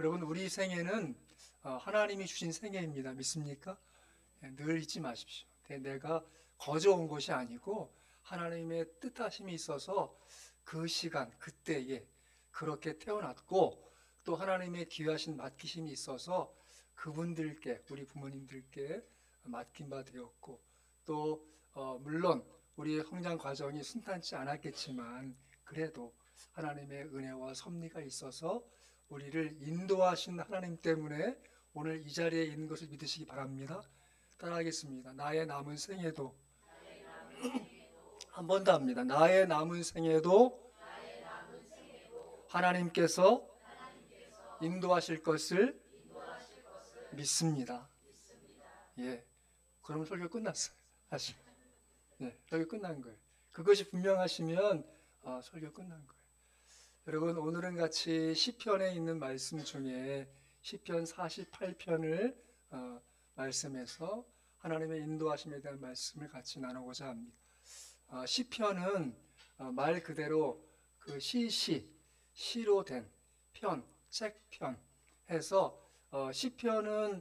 여러분, 우리 생애는 하나님이 주신 생애입니다. 믿습니까? 늘 잊지 마십시오. 내가 거저 온 것이 아니고 하나님의 뜻하심이 있어서 그 시간, 그때에 그렇게 태어났고, 또 하나님의 귀하신 맡기심이 있어서 그분들께, 우리 부모님들께 맡긴 바 되었고, 또 물론 우리의 성장 과정이 순탄치 않았겠지만 그래도 하나님의 은혜와 섭리가 있어서 우리를 인도하신 하나님 때문에 오늘 이 자리에 있는 것을 믿으시기 바랍니다. 따라하겠습니다. 나의 남은 생에도, 한 번 더 합니다. 나의 남은 생에도 하나님께서 인도하실 것을 믿습니다. 예, 그러면 설교 끝났어요. 사실. 예, 설교 끝난 거예요. 그것이 분명하시면 설교 끝난 거예요. 여러분, 오늘은 같이 시편에 있는 말씀 중에 시편 48편을 말씀해서 하나님의 인도하심에 대한 말씀을 같이 나누고자 합니다. 시편은 말 그대로 그 시로 된 편, 책편 해서 시편은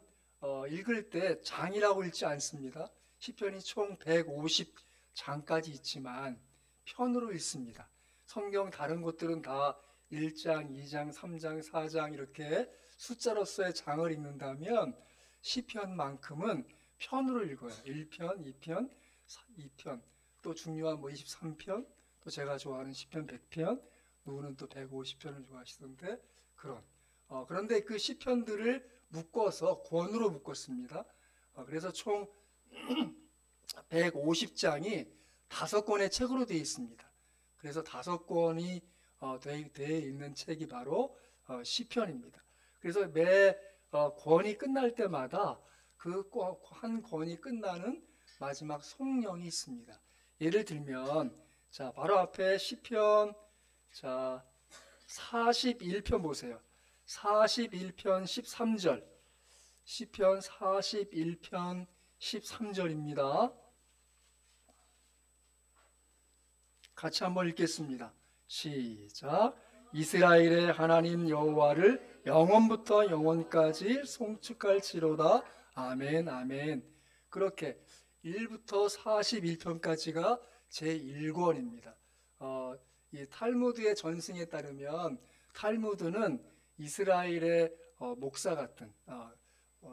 읽을 때 장이라고 읽지 않습니다. 시편이 총 150장까지 있지만 편으로 읽습니다. 성경 다른 곳들은 다 1장, 2장, 3장, 4장 이렇게 숫자로서의 장을 읽는다면 시편만큼은 편으로 읽어요. 1편, 2편, 2편, 또 중요한 23편, 또 제가 좋아하는 시편 100편, 누구는 또 150편을 좋아하시던데 그런데 그 시편들을 묶어서 권으로 묶었습니다. 그래서 총 150장이 5권의 책으로 되어 있습니다. 그래서 5권이 되어 있는 책이 바로 시편입니다. 그래서 매 권이 끝날 때마다 그 한 권이 끝나는 마지막 송령이 있습니다. 예를 들면 바로 앞에 시편 41편 보세요. 41편 13절, 시편 41편 13절입니다. 같이 한번 읽겠습니다. 시작. 이스라엘의 하나님 여호와를 영원부터 영원까지 송축할지로다. 아멘, 아멘. 그렇게 1부터 41편까지가 제1권입니다. 이 탈무드의 전승에 따르면 탈무드는 이스라엘의 목사 같은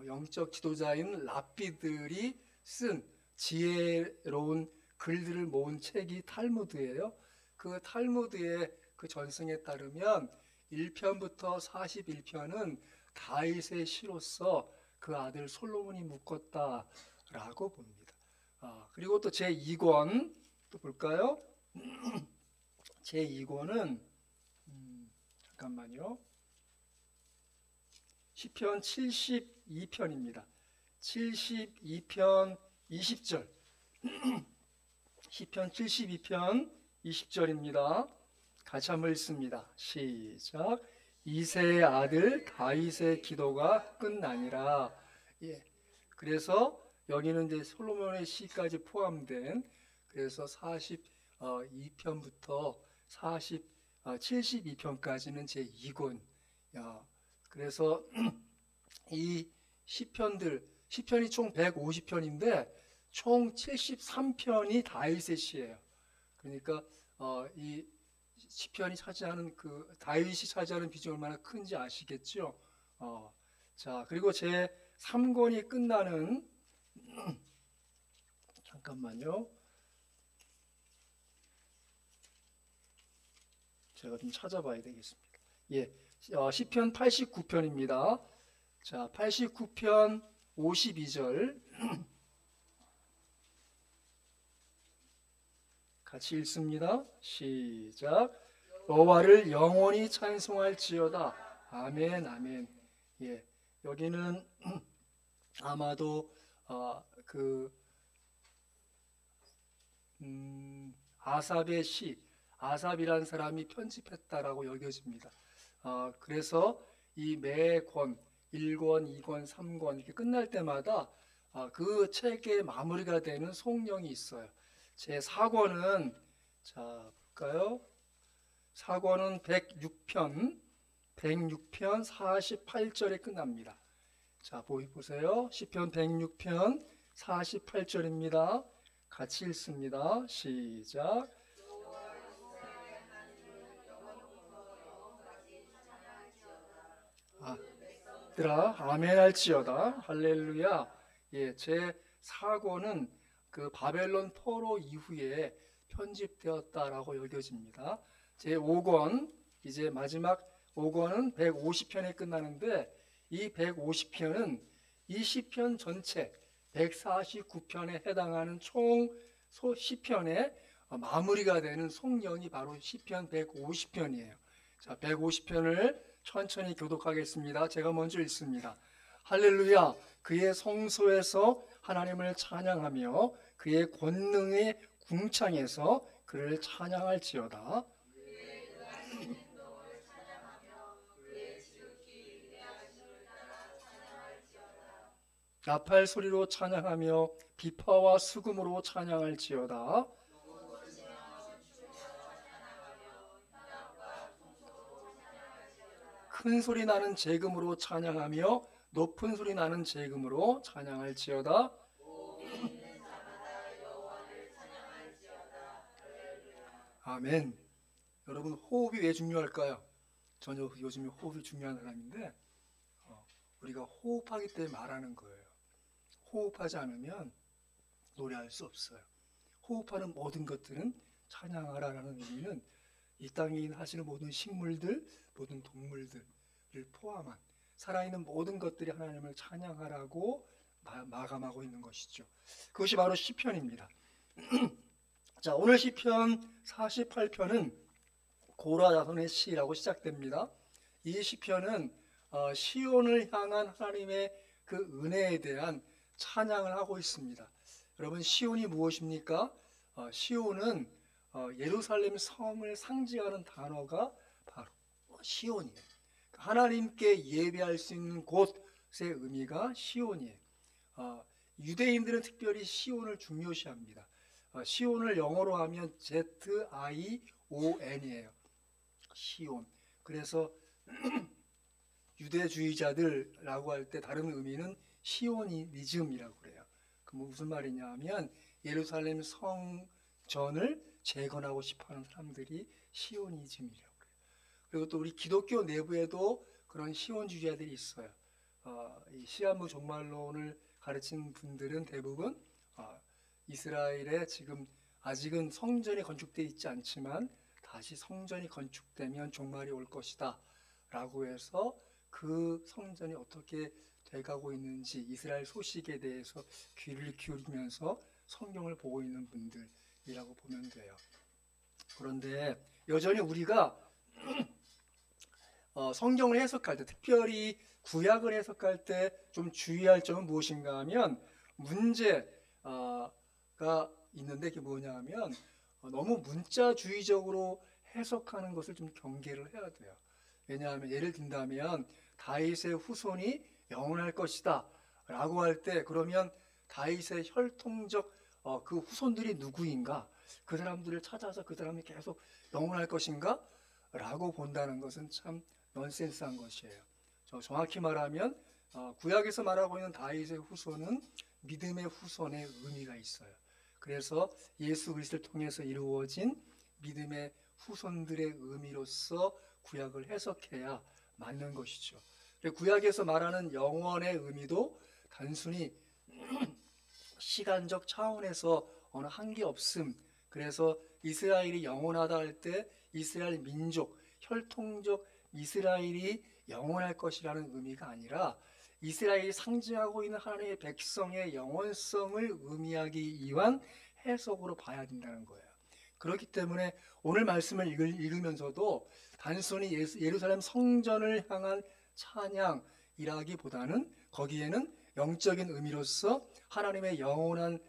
영적 지도자인 랍비들이 쓴 지혜로운 글들을 모은 책이 탈무드예요. 그 탈무드의 그 전승에 따르면 1편부터 41편은 다윗의 시로서 그 아들 솔로몬이 묶었다라고 봅니다. 그리고 또 제2권 또 볼까요? 제2권은 잠깐만요. 시편 72편입니다. 72편 20절. 시편 72편 20절입니다. 같이 한번 읽습니다. 시작. 이새의 아들 다윗의 기도가 끝나니라. 예. 그래서 여기는 이제 솔로몬의 시까지 포함된, 그래서 42편부터 72편까지는 제2권. 그래서 이 시편이 총 150편인데 총 73편이 다윗의 시예요. 그러니까 이 시편이 차지하는 그 다윗이 차지하는 비중이 얼마나 큰지 아시겠죠? 그리고 제 3권이 끝나는 잠깐만요. 제가 좀 찾아봐야 되겠습니다. 예, 시편 89편입니다. 89편 52절 같이 읽습니다. 시작. 여호와를 영원히 찬송할지어다. 아멘, 아멘. 예, 여기는 아마도 아삽의 시, 아삽이라는 사람이 편집했다라고 여겨집니다. 그래서 이 매 권, 1권, 2권, 3권 이렇게 끝날 때마다 그 책의 마무리가 되는 송령이 있어요. 제 4권은 볼까요? 4권은 106편, 106편 48절에 끝납니다. 자, 보세요. 시편 106편 48절입니다. 같이 읽습니다. 시작. 들아 아멘 할지어다. 할렐루야. 예, 제 4권은 그 바벨론 포로 이후에 편집되었다라고 여겨집니다. 제 5권, 이제 마지막 5권은 150편에 끝나는데, 이 150편은 이 시편 전체 149편에 해당하는 총 시편의 마무리가 되는 송영이 바로 시편 150편이에요. 자, 150편을 천천히 교독하겠습니다. 제가 먼저 읽습니다. 할렐루야. 그의 성소에서 하나님을 찬양하며 그의 권능의 궁창에서 그를 찬양할지어다. 나팔 소리로 찬양하며 비파와 수금으로 찬양할지어다. 큰 소리 나는 재금으로 찬양하며 높은 소리 나는 재금으로 찬양할지어다. 아멘. 여러분, 호흡이 왜 중요할까요? 저는 요즘에 호흡이 중요한 사람인데 우리가 호흡하기 때문에 말하는 거예요. 호흡하지 않으면 노래할 수 없어요. 호흡하는 모든 것들은 찬양하라라는 의미는 이 땅에 사시는 모든 식물들, 모든 동물들을 포함한 살아있는 모든 것들이 하나님을 찬양하라고 마감하고 있는 것이죠. 그것이 바로 시편입니다. 자, 오늘 시편 48편은 고라 자손의 시라고 시작됩니다. 이 시편은 시온을 향한 하나님의 그 은혜에 대한 찬양을 하고 있습니다. 여러분, 시온이 무엇입니까? 시온은 예루살렘 성을 상징하는 단어가 바로 시온이에요. 하나님께 예배할 수 있는 곳의 의미가 시온이에요. 유대인들은 특별히 시온을 중요시합니다. 시온을 영어로 하면 ZION이에요. 시온. 그래서 유대주의자들라고 할 때 다른 의미는 시오니즘이라고 그래요. 그 무슨 말이냐 하면 예루살렘 성전을 재건하고 싶어하는 사람들이 시오니즘이라고 그래요. 그리고 또 우리 기독교 내부에도 그런 시온주의자들이 있어요. 이 시한부 종말론을 가르치는 분들은 대부분 이스라엘에 지금 아직은 성전이 건축되어 있지 않지만 다시 성전이 건축되면 종말이 올 것이다 라고 해서 그 성전이 어떻게 돼가고 있는지 이스라엘 소식에 대해서 귀를 기울이면서 성경을 보고 있는 분들이라고 보면 돼요. 그런데 여전히 우리가 성경을 해석할 때, 특별히 구약을 해석할 때 좀 주의할 점은 무엇인가 하면 문제가 있는데, 그게 뭐냐 하면 너무 문자주의적으로 해석하는 것을 좀 경계를 해야 돼요. 왜냐하면 예를 든다면 다윗의 후손이 영원할 것이다 라고 할 때, 그러면 다윗의 혈통적 그 후손들이 누구인가, 그 사람들을 찾아서 그 사람이 계속 영원할 것인가 라고 본다는 것은 참 넌센스한 것이에요. 정확히 말하면 구약에서 말하고 있는 다윗의 후손은 믿음의 후손의 의미가 있어요. 그래서 예수 그리스도를 통해서 이루어진 믿음의 후손들의 의미로서 구약을 해석해야 맞는 것이죠. 구약에서 말하는 영원의 의미도 단순히 시간적 차원에서 어느 한계 없음, 그래서 이스라엘이 영원하다 할 때 이스라엘 민족, 혈통적 이스라엘이 영원할 것이라는 의미가 아니라 이스라엘이 상징하고 있는 하나님의 백성의 영원성을 의미하기 위한 해석으로 봐야 된다는 거예요. 그렇기 때문에 오늘 말씀을 읽으면서도 단순히 예루살렘 성전을 향한 찬양이라기보다는 거기에는 영적인 의미로서 하나님의 영원한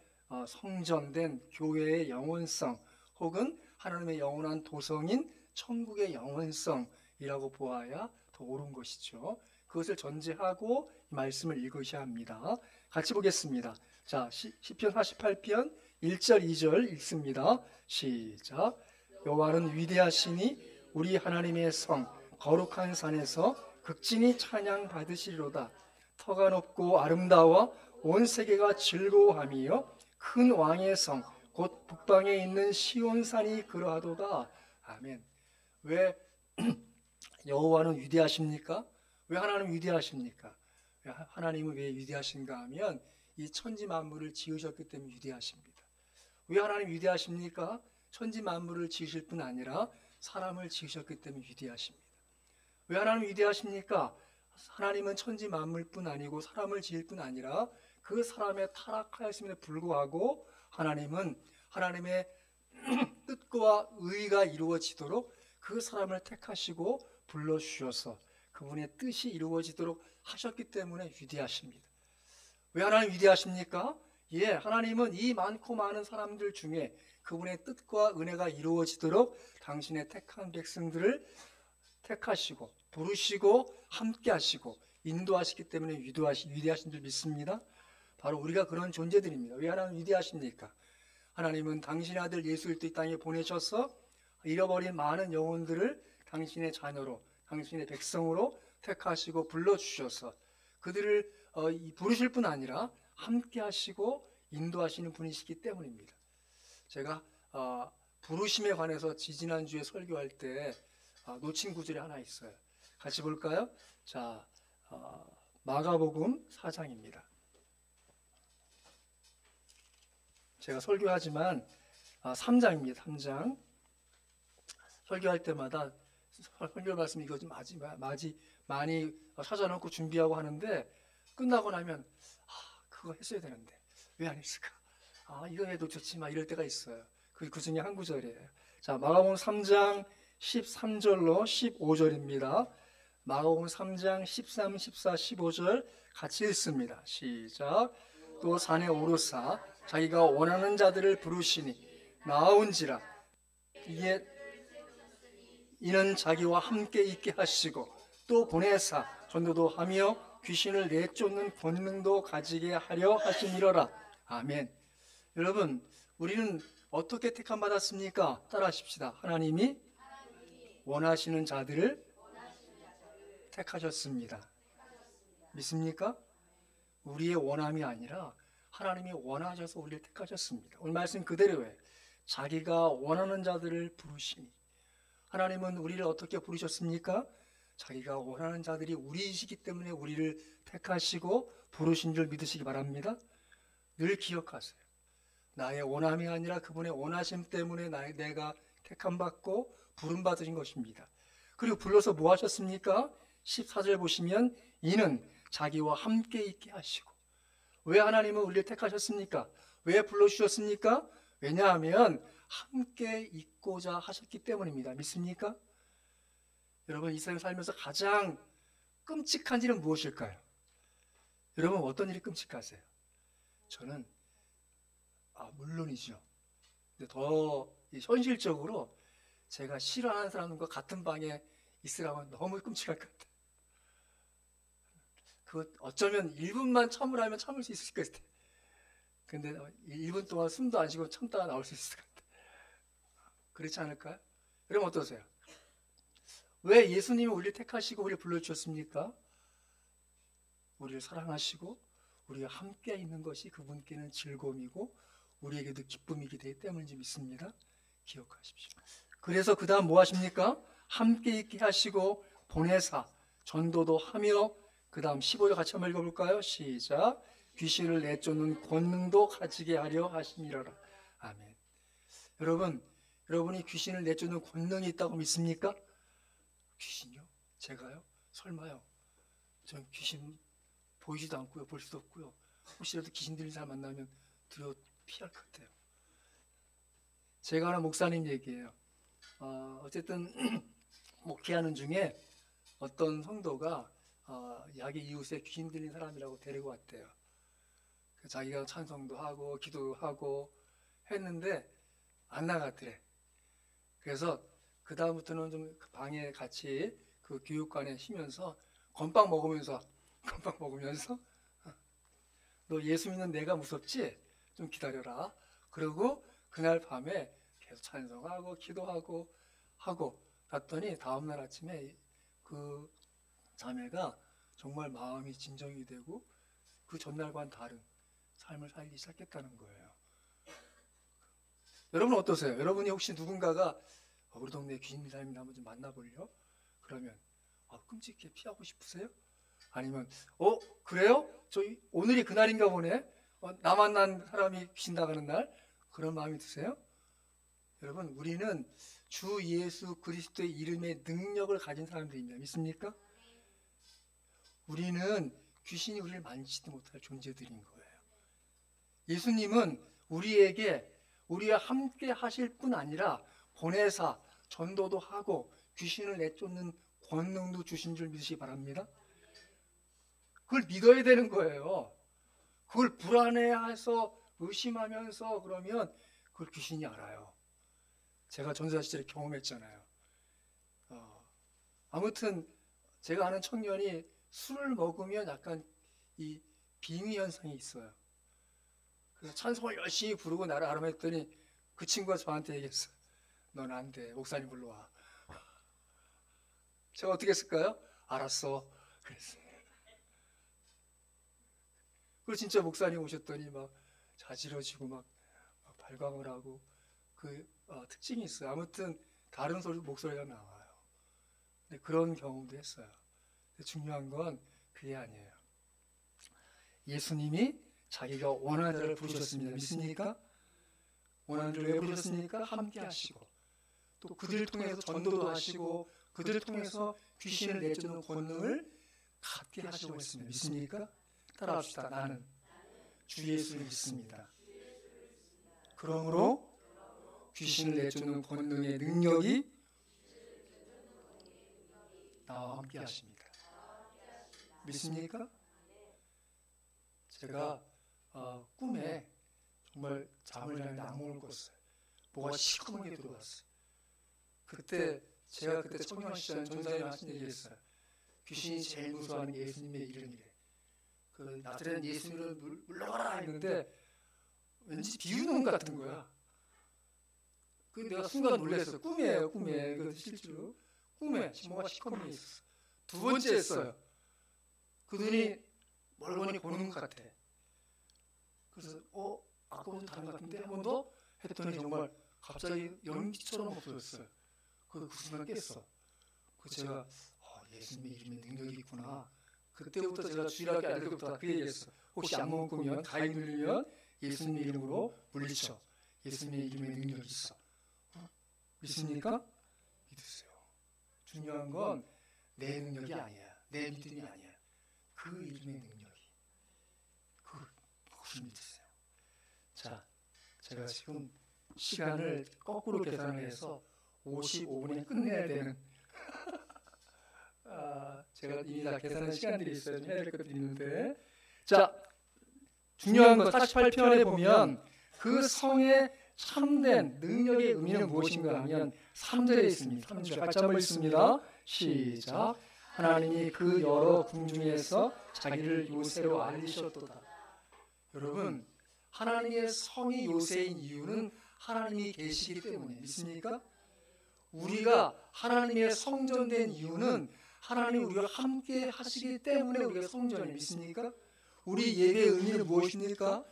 성전된 교회의 영원성, 혹은 하나님의 영원한 도성인 천국의 영원성이라고 보아야 더 옳은 것이죠. 그것을 전제하고 이 말씀을 읽으셔야 합니다. 같이 보겠습니다. 자, 시편 48편 1절 2절 읽습니다. 시작. 여호와는 위대하시니 우리 하나님의 성 거룩한 산에서 극진히 찬양 받으시리로다. 터가 높고 아름다워 온 세계가 즐거워함이요 큰 왕의 성 곧 북방에 있는 시온산이 그러하도다. 아멘. 왜 여호와는 위대하십니까? 왜 하나님 위대하십니까? 하나님은 왜 위대하신가 하면 이 천지 만물을 지으셨기 때문에 위대하십니다. 왜 하나님 위대하십니까? 천지 만물을 지으실 뿐 아니라 사람을 지으셨기 때문에 위대하십니다. 왜 하나님 위대하십니까? 하나님은 천지 만물뿐 아니고 사람을 지을 뿐 아니라 그 사람의 타락하였음에도 불구하고 하나님은 하나님의 뜻과 의가 이루어지도록 그 사람을 택하시고 불러주셔서 그분의 뜻이 이루어지도록 하셨기 때문에 위대하십니다. 왜 하나님 위대하십니까? 예, 하나님은 이 많고 많은 사람들 중에 그분의 뜻과 은혜가 이루어지도록 당신의 택한 백성들을 택하시고 부르시고 함께 하시고 인도하시기 때문에 위대하신 줄 믿습니다. 바로 우리가 그런 존재들입니다. 왜 하나님 위대하십니까? 하나님은 당신의 아들 예수 그리스도 이 땅에 보내셔서 잃어버린 많은 영혼들을 당신의 자녀로 당신의 백성으로 택하시고 불러주셔서 그들을 부르실 뿐 아니라 함께 하시고 인도하시는 분이시기 때문입니다. 제가 부르심에 관해서 지지난주에 설교할 때 놓친 구절이 하나 있어요. 같이 볼까요? 자, 마가복음 4장입니다. 제가 설교하지만 3장입니다. 3장. 설교할 때마다 설교 말씀 이거 좀 많이 찾아놓고 준비하고 하는데 끝나고 나면 그거 했어야 되는데 왜 안 했을까? 이거 해도 좋지만 이럴 때가 있어요. 그 중에 한 구절이에요. 자, 마가복음 3장 13절로 15절입니다. 마가복음 3장 13, 14, 15절 같이 읽습니다. 시작. 또 산에 오르사 자기가 원하는 자들을 부르시니 나온지라 이는 자기와 함께 있게 하시고 또 보내사 전도도 하며 귀신을 내쫓는 권능도 가지게 하려 하심이로라. 아멘. 여러분, 우리는 어떻게 택함 받았습니까? 따라하십시다. 하나님이 원하시는 자들을 택하셨습니다. 믿습니까? 우리의 원함이 아니라 하나님이 원하셔서 우리를 택하셨습니다. 오늘 말씀 그대로예요. 자기가 원하는 자들을 부르시니. 하나님은 우리를 어떻게 부르셨습니까? 자기가 원하는 자들이 우리이시기 때문에 우리를 택하시고 부르신 줄 믿으시기 바랍니다. 늘 기억하세요. 나의 원함이 아니라 그분의 원하심 때문에 내가 택함받고 부름받으신 것입니다. 그리고 불러서 뭐 하셨습니까? 14절 보시면 이는 자기와 함께 있게 하시고. 왜 하나님은 우리를 택하셨습니까? 왜 불러주셨습니까? 왜냐하면 함께 있고자 하셨기 때문입니다. 믿습니까? 여러분, 이 세상 살면서 가장 끔찍한 일은 무엇일까요? 여러분, 어떤 일이 끔찍하세요? 저는 물론이죠. 근데 더 현실적으로 제가 싫어하는 사람과 같은 방에 있으라면 너무 끔찍할 것 같아요. 그거 어쩌면 1분만 참으라면 참을 수 있을 것 같아요. 근데 1분 동안 숨도 안 쉬고 참다가 나올 수 있을 것 같아요. 그렇지 않을까요? 여러분 어떠세요? 왜 예수님이 우리를 택하시고 우리를 불러주셨습니까? 우리를 사랑하시고 우리와 함께 있는 것이 그분께는 즐거움이고 우리에게도 기쁨이기 때문인지 믿습니다. 기억하십시오. 그래서 그 다음 뭐 하십니까? 함께 있게 하시고 보내사 전도도 하며 그 다음 15절 같이 한번 읽어볼까요? 시작. 귀신을 내쫓는 권능도 가지게 하려 하심이라. 아멘. 여러분이 귀신을 내쫓는 권능이 있다고 믿습니까? 귀신요? 제가요? 설마요? 전 귀신 보이지도 않고요, 볼 수도 없고요. 혹시라도 귀신 들린 사람 만나면 두려워 피할 것 같아요. 제가 아는 목사님 얘기예요. 어쨌든 목회하는 중에 어떤 성도가 자기 이웃에 귀신 들린 사람이라고 데리고 왔대요. 자기가 찬송도 하고 기도하고 했는데 안 나갔더래. 그래서 그 다음부터는 좀 방에 같이 그 교육관에 쉬면서 건빵 먹으면서 너 예수 믿는 내가 무섭지? 좀 기다려라. 그리고 그날 밤에 계속 찬송하고 기도하고 하고 갔더니 다음날 아침에 그 자매가 정말 마음이 진정이 되고 그 전날과는 다른 삶을 살기 시작했다는 거예요. 여러분 어떠세요? 여러분이 혹시 누군가가 우리 동네에 귀신 사람이 한번 좀 만나보려? 그러면 끔찍해 피하고 싶으세요? 아니면 그래요? 오늘이 그날인가 보네? 나 만난 사람이 귀신 나가는 날? 그런 마음이 드세요? 여러분 우리는 주 예수 그리스도의 이름의 능력을 가진 사람들입니다. 믿습니까? 우리는 귀신이 우리를 만지지도 못할 존재들인 거예요. 예수님은 우리에게 우리와 함께 하실 뿐 아니라 보내사 전도도 하고 귀신을 내쫓는 권능도 주신 줄 믿으시기 바랍니다. 그걸 믿어야 되는 거예요. 그걸 불안해해서 의심하면서 그러면 그걸 귀신이 알아요. 제가 전사 시절에 경험했잖아요. 아무튼 제가 아는 청년이 술을 먹으면 약간 이 빙의 현상이 있어요. 그래서 찬송을 열심히 부르고 나를 아람했더니 그 친구가 저한테 얘기했어. 넌 안 돼. 목사님 불러와. 제가 어떻게 했을까요? 알았어. 그랬어요. 그리고 진짜 목사님 오셨더니 막 자지러지고 막 발광을 하고 그 특징이 있어요. 아무튼 다른 목소리가 나와요. 근데 그런 경험도 했어요. 근데 중요한 건 그게 아니에요. 예수님이 자기가 원하는 자를 부르셨습니다. 믿습니까? 원하는 자를 왜 부르셨습니까? 함께 하시고 또 그들을 통해서 전도도 하시고 그들을 통해서 귀신을 내쫓는 권능을 갖게 하시고 있습니다. 믿습니까? 따라합시다. 나는 주 예수를 믿습니다. 그러므로 귀신을 내쫓는 권능의 능력이 나와 함께 하십니다. 믿습니까? 제가 꿈에 정말 잠을 자는데 악몽을 꿨어요. 뭐가 시커멓게 들어왔어요. 그때 제가 그때 청년 시절 전사님 하신 얘기했어요. 귀신이 제일 무서워하는 예수님의 이름이래. 그 나사렛 예수님을 물러가라 했는데 왠지 비웃는 것 같은 거야. 그 내가 순간 놀랐어요. 꿈이에요, 꿈에. 그 실제로 꿈에 뭐가 시커멓게 있었어. 두 번째 했어요. 그 눈이 멀거니 보는 것 같아. 그래서 아까보다 다른 것 같은데 한 번 더 했더니 정말 갑자기 연기처럼 없어졌어요. 그 순간 깼어. 그 제가 예수님의 이름에 능력이 있구나. 그때부터 제가 주일학교 알 때부터 그 얘기했어. 혹시 악몽 꾸면 가위 눌리면 예수님의 이름으로 물리쳐. 예수님의 이름에 능력이 있어. 믿습니까? 믿으세요. 중요한 건 내 능력이 아니야. 내 믿음이 아니야. 그 이름의 능력이. 그것을 믿으세요. 자, 제가 지금 시간을 거꾸로 계산을 해서 55분에 끝내야 되는 제가 이미 다 계산한 시간들이 있어요. 좀 해야 될 것들이 있는데 자, 중요한 건 48편에 보면 그 성의 참된 능력의 의미는 무엇인가 하면 3절에 있습니다. 3절 같이 한번 읽습니다. 시작. 하나님이 그 여러 궁중에서 자기를 요새로 알리셨도다. 여러분, 하나님의 성이 요새인 이유는 하나님이 계시기 때문에 믿습니까? 우리가 하나님의 성전된 이유는 하나님 우리가 함께 하시기 때문에 우리가 성전이 믿습니까? 우리 예배의 의미는 무엇입니까?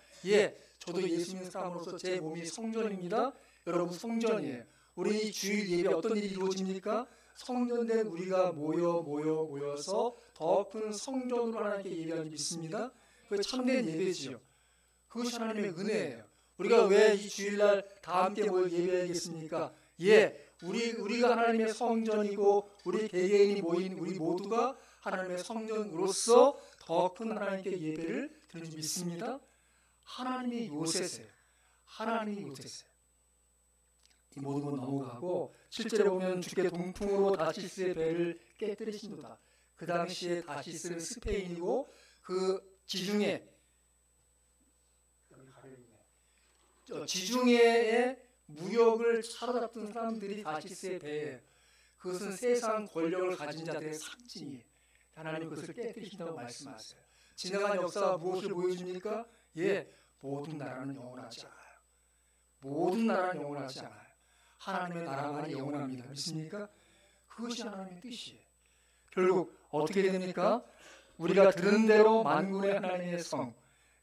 저도 예수 믿는 사람으로서 제 몸이 성전입니다. 여러분 성전이에요. 우리 주일 예배 어떤 일이 이루어집니까? 성전된 우리가 모여서 더 큰 성전으로 하나님께 예배하는 믿습니다. 그게 참된 예배지요. 그것이 하나님의 은혜예요. 우리가 왜 이 주일날 다 함께 모여 예배하겠습니까? 우리가 하나님의 성전이고 우리 개개인이 모인 우리 모두가 하나님의 성전으로서 더 큰 하나님께 예배를 드리는 줄 믿습니다. 하나님이 요새세요. 하나님이 요새세요. 이 모든 건 넘어가고 7절에 보면 주께 동풍으로 다시스의 배를 깨뜨리신도다. 그 당시에 다시스는 스페인이고 그 지중해의 무역을 사로잡던 사람들이 다시스의 배예요. 그것은 세상 권력을 가진 자들의 상징이에요. 하나님 그것을 깨뜨리신다고 말씀하세요. 지나간 역사가 무엇을 보여줍니까? 모든 나라는 영원하지 않아요. 모든 나라는 영원하지 않아요. 하나님의 나라만이 영원합니다. 믿습니까? 그것이 하나님의 뜻이에요. 결국 어떻게 됩니까? 우리가 들은 대로 만군의 하나님의 성,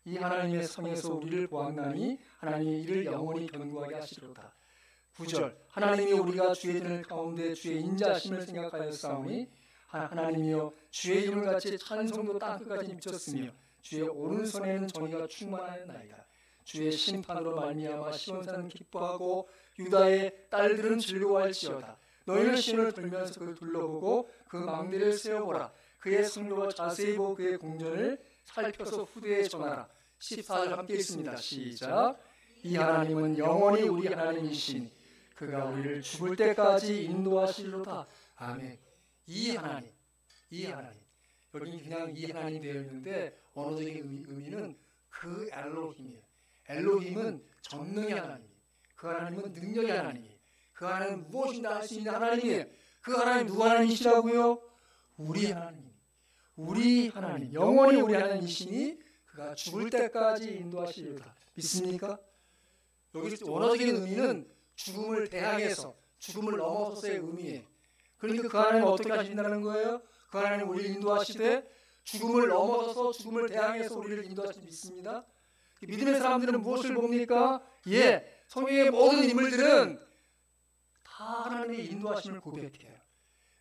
이 하나님의 성에서 우리를 보았나니 하나님이 이를 영원히 견고하게 하시리로다. 9절, 하나님이 우리가 주의 전을 가운데 주의 인자하심을 생각하였사오니 하나님이여 주의 이름을 같이 찬송도 땅끝까지 미쳤으며 주의 오른손에는 정의가 충만하였나이다. 주의 심판으로 말미암아 시온산은 기뻐하고 유다의 딸들은 즐거워할지어다. 너희는 시온을 돌면서 그를 둘러보고 그 망대를 세어보라. 그의 성도와 자세히 보고 그의 공전을 살펴서 후대에 전하라. 14절 함께 읽습니다. 시작. 이 하나님은 영원히 우리 하나님이시니 그가 우리를 죽을 때까지 인도하시리로다. 아멘. 이 하나님. 여기 그냥 이 하나님 되어 있는데 언어적인 의미는 그 엘로힘이에요. 엘로힘은 전능의 하나님, 그 하나님은 능력의 하나님, 그 하나님은 무엇인가 할 수 있는 하나님이에요. 그 하나님 누구 하나님이시라고요? 우리 하나님, 영원히 우리 하나님이시니 그가 죽을 때까지 인도하시리로다. 믿습니까? 여기 원어적인 의미는 죽음을 대항해서, 죽음을 넘어서서의 의미예요. 그러니까 그 하나님은 어떻게 하신다는 거예요? 그 하나님 우리를 인도하시되 죽음을 넘어서서 죽음을 대항해서 우리를 인도하시는 믿습니다. 믿음의 사람들은 무엇을 봅니까? 성경의 모든 인물들은 다 하나님의 인도하심을 고백해요.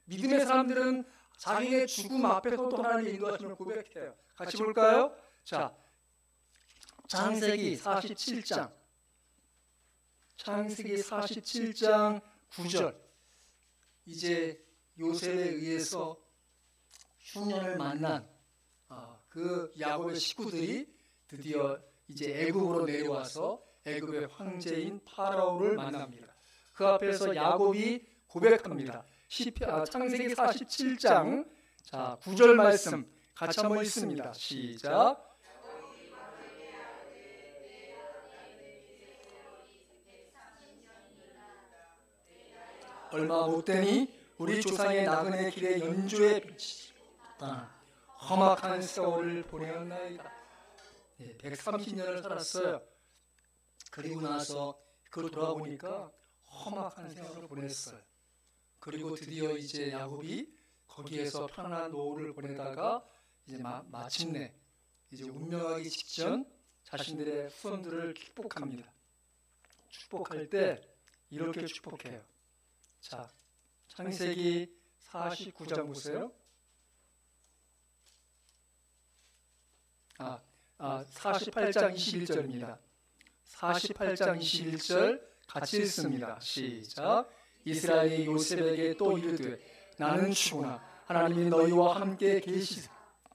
믿음의 사람들은 자기의 죽음 앞에서도 하나님의 인도하심을 고백해요. 같이 볼까요? 자, 창세기 47장 9절. 이제 요셉에 의해서 흉년을 만난 그 야곱의 식구들이 드디어 이제 애굽으로 내려와서 애굽의 황제인 파라오를 만납니다. 그 앞에서 야곱이 고백합니다. 창세기 47장 9절 말씀 같이 한번 읽습니다. 시작. 얼마 못되니 우리 조상의 나그네 길에 연조의 빛이 험악한 세월을 보내었나이다. 130년을 살았어요. 그리고 나서 그로 돌아보니까 험악한 세월을 보냈어요. 그리고 드디어 이제 야곱이 거기에서 편안한 노후를 보내다가 이제 마침내 이제 운명하기 직전 자신들의 후손들을 축복합니다. 축복할 때 이렇게 축복해요. 자, 창세기 49장 보세요. 48장 21절입니다. 48장 21절 같이 읽습니다. 시작. 이스라엘이 요셉에게 또 이르되 나는 주구나 하나님이 너희와 함께 계시사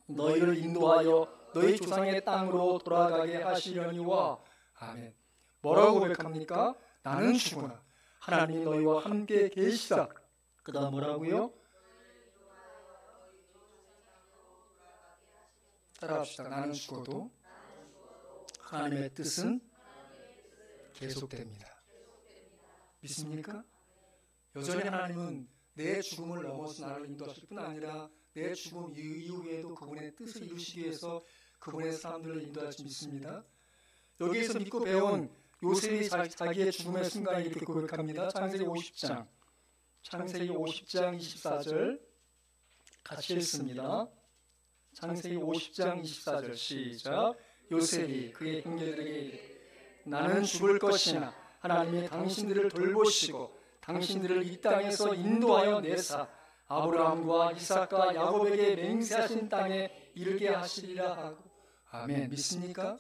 너희를 인도하여 너희 조상의 땅으로 돌아가게 하시려니와. 아멘. 뭐라고 고백합니까? 나는 주구나 하나님이 너희와 함께 계시사. 그 다음 뭐라고요? 따라합시다. 나는 죽어도 하나님의 뜻은 계속됩니다. 믿습니까? 여전히 하나님은 내 죽음을 넘어서 나를 인도하실 뿐 아니라 내 죽음 이후에도 그분의 뜻을 이루시기 위해서 그분의 사람들을 인도하실 믿습니다. 여기에서 믿고 배운 요셉이 자기의 죽음의 순간에 이렇게 고백합니다. 창세기 50장 24절 같이 읽습니다. 창세기 50장 24절 시작. 요셉이 그의 형제들에게 이르되 나는 죽을 것이나 하나님이 당신들을 돌보시고 당신들을 이 땅에서 인도하여 내사 아브라함과 이삭과 야곱에게 맹세하신 땅에 이르게 하시리라 하고. 아멘. 믿습니까?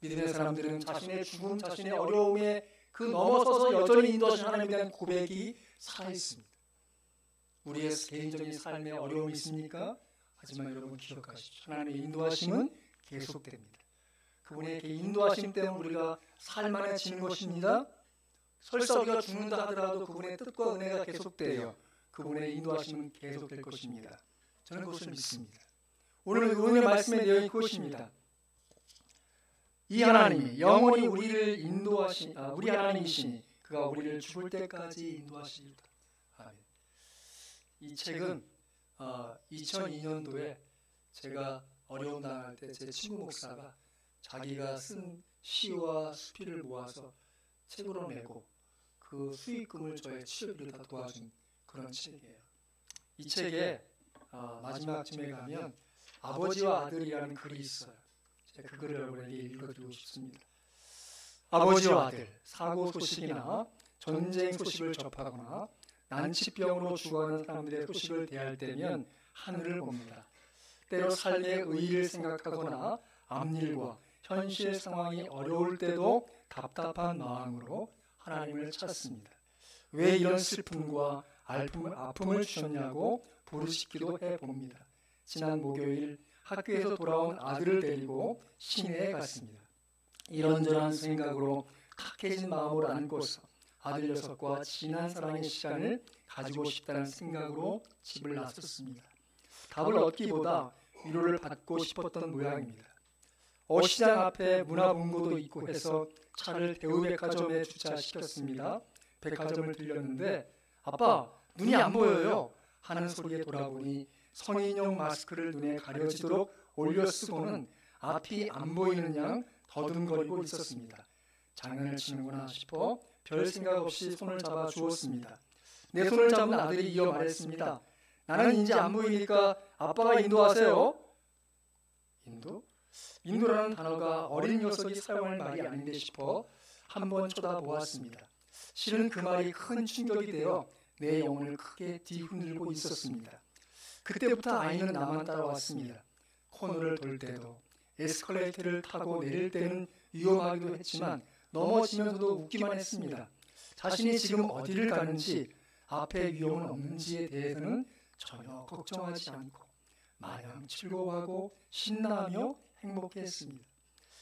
믿음의 사람들은 자신의 죽음, 자신의 어려움에 그 넘어서서 여전히 인도하신 하나님에 대한 고백이 살아있습니다. 우리의 개인적인 삶에 어려움이 있습니까? 하지만 여러분 기억하십시오. 하나님의 인도하심은 계속됩니다. 그분의 인도하심 때문에 우리가 살만해지는 것입니다. 설사 우리가 죽는다 하더라도 그분의 뜻과 은혜가 계속돼요. 그분의 인도하심은 계속될 것입니다. 저는 그것을 믿습니다. 오늘 말씀의 내용이 그것입니다. 이 하나님이 영원히 우리를 인도하신 우리 하나님이시니 그가 우리를 죽을 때까지 인도하시리로다. 아멘. 이 책은 2002년도에 제가 어려운 날 때 제 친구 목사가 자기가 쓴 시와 수필을 모아서 책으로 내고 그 수익금을 저의 취업비를 다 도와준 그런 책이에요. 이 책에 마지막쯤에 가면 아버지와 아들이라는 글이 있어요. 제가 그 글을 여러분에게 읽어드리고 싶습니다. 아버지와 아들, 사고 소식이나 전쟁 소식을 접하거나 난치병으로 죽어가는 사람들의 소식을 대할 때면 하늘을 봅니다. 때로 삶의 의의를 생각하거나 앞일과 현실 상황이 어려울 때도 답답한 마음으로 하나님을 찾습니다. 왜 이런 슬픔과 아픔을 주셨냐고 부르짖기도 해봅니다. 지난 목요일 학교에서 돌아온 아들을 데리고 시내에 갔습니다. 이런저런 생각으로 탁해진 마음을 안고서 아들 녀석과 진한 사랑의 시간을 가지고 싶다는 생각으로 집을 나섰습니다. 답을 얻기보다 위로를 받고 싶었던 모양입니다. 어시장 앞에 문화본고도 있고 해서 차를 대우백화점에 주차시켰습니다. 백화점을 들렸는데 아빠, 눈이 안 보여요 하는 소리에 돌아보니 성인용 마스크를 눈에 가려지도록 올려 쓰고는 앞이 안 보이는 양 더듬거리고 있었습니다. 장난을 치는구나 싶어 별 생각 없이 손을 잡아 주었습니다. 내 손을 잡은 아들이 이어 말했습니다. 나는 이제 안 보이니까 아빠가 인도하세요. 인도? 인도라는 단어가 어린 녀석이 사용할 말이 아닌데 싶어 한번 쳐다보았습니다. 실은 그 말이 큰 충격이 되어 내 영혼을 크게 뒤흔들고 있었습니다. 그때부터 아이는 나만 따라왔습니다. 코너를 돌 때도 에스컬레이터를 타고 내릴 때는 위험하기도 했지만 넘어지면서도 웃기만 했습니다. 자신이 지금 어디를 가는지 앞에 위험은 없는지에 대해서는 전혀 걱정하지 않고 마냥 즐거워하고 신나며 행복했습니다.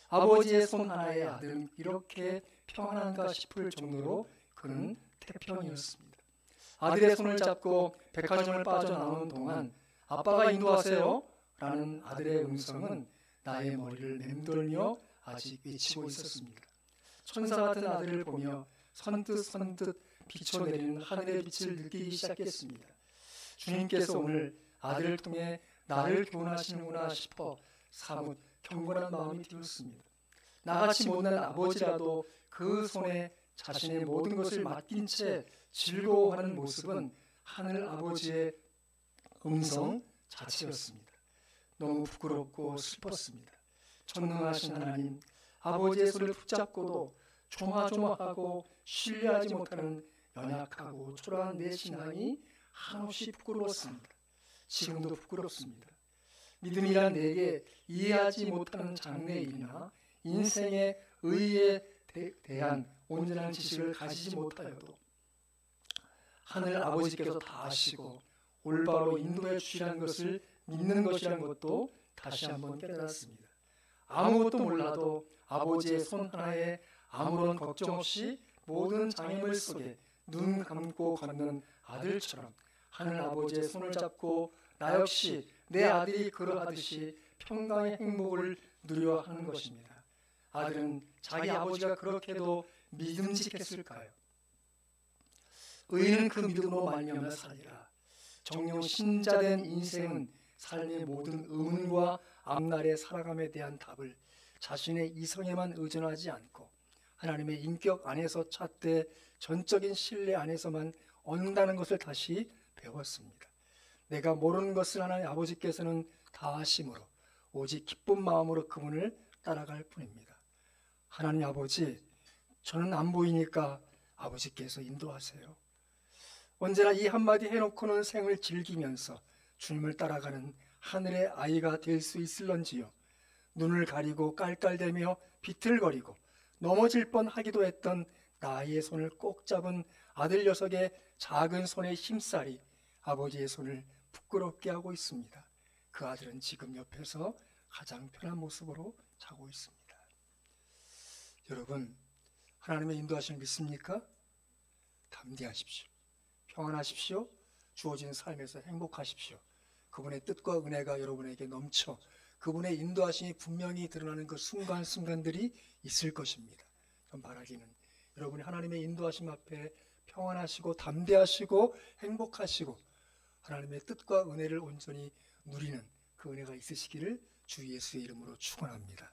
아버지의 손 하나의 아들은 이렇게 평안한가 싶을 정도로 그는 태평이었습니다. 아들의 손을 잡고 백화점을 빠져나오는 동안 아빠가 인도하세요 라는 아들의 음성은 나의 머리를 맴돌며 아직 외치고 있었습니다. 천사 같은 아들을 보며 선뜻 비춰내리는 하늘의 빛을 느끼기 시작했습니다. 주님께서 오늘 아들을 통해 나를 교훈하시는구나 싶어 사뭇 경건한 마음이 들었습니다. 나같이 못난 아버지라도 그 손에 자신의 모든 것을 맡긴 채 즐거워하는 모습은 하늘 아버지의 음성 자체였습니다. 너무 부끄럽고 슬펐습니다. 전능하신 하나님, 아버지의 손을 붙잡고도 조마조마하고 신뢰하지 못하는 연약하고 초라한 내 신앙이 한없이 부끄러웠습니다. 지금도 부끄럽습니다. 믿음이란 내게 이해하지 못하는 장래일이나 인생의 의의에 대한 온전한 지식을 가지지 못하여도 하늘 아버지께서 다 아시고 올바로 인도해 주시라는 것을 믿는 것이라는 것도 다시 한번 깨달았습니다. 아무것도 몰라도 아버지의 손 하나에 아무런 걱정 없이 모든 장애물 속에 눈 감고 걷는 아들처럼 하늘 아버지의 손을 잡고 나 역시 내 아들이 그러하듯이 평강의 행복을 누려 하는 것입니다. 아들은 자기 아버지가 그렇게도 믿음직했을까요? 의인은 그 믿음으로 말미암아 살리라. 정녕 신자된 인생은 삶의 모든 의문과 앞날의 살아감에 대한 답을 자신의 이성에만 의존하지 않고 하나님의 인격 안에서 찾되 전적인 신뢰 안에서만 얻는다는 것을 다시 배웠습니다. 내가 모르는 것을 하나님 아버지께서는 다 아심으로 오직 기쁜 마음으로 그분을 따라갈 뿐입니다. 하나님 아버지, 저는 안 보이니까 아버지께서 인도하세요. 언제나 이 한마디 해놓고는 생을 즐기면서 주님을 따라가는 하늘의 아이가 될 수 있을런지요. 눈을 가리고 깔깔대며 비틀거리고 넘어질 뻔하기도 했던 나의 손을 꼭 잡은 아들 녀석의 작은 손의 힘살이 아버지의 손을 부끄럽게 하고 있습니다. 그 아들은 지금 옆에서 가장 편한 모습으로 자고 있습니다. 여러분, 하나님의 인도하심을 믿습니까? 담대하십시오. 평안하십시오. 주어진 삶에서 행복하십시오. 그분의 뜻과 은혜가 여러분에게 넘쳐 그분의 인도하심이 분명히 드러나는 그 순간순간들이 있을 것입니다. 전 바라기는 여러분이 하나님의 인도하심 앞에 평안하시고 담대하시고 행복하시고 하나님의 뜻과 은혜를 온전히 누리는 그 은혜가 있으시기를 주 예수의 이름으로 축원합니다.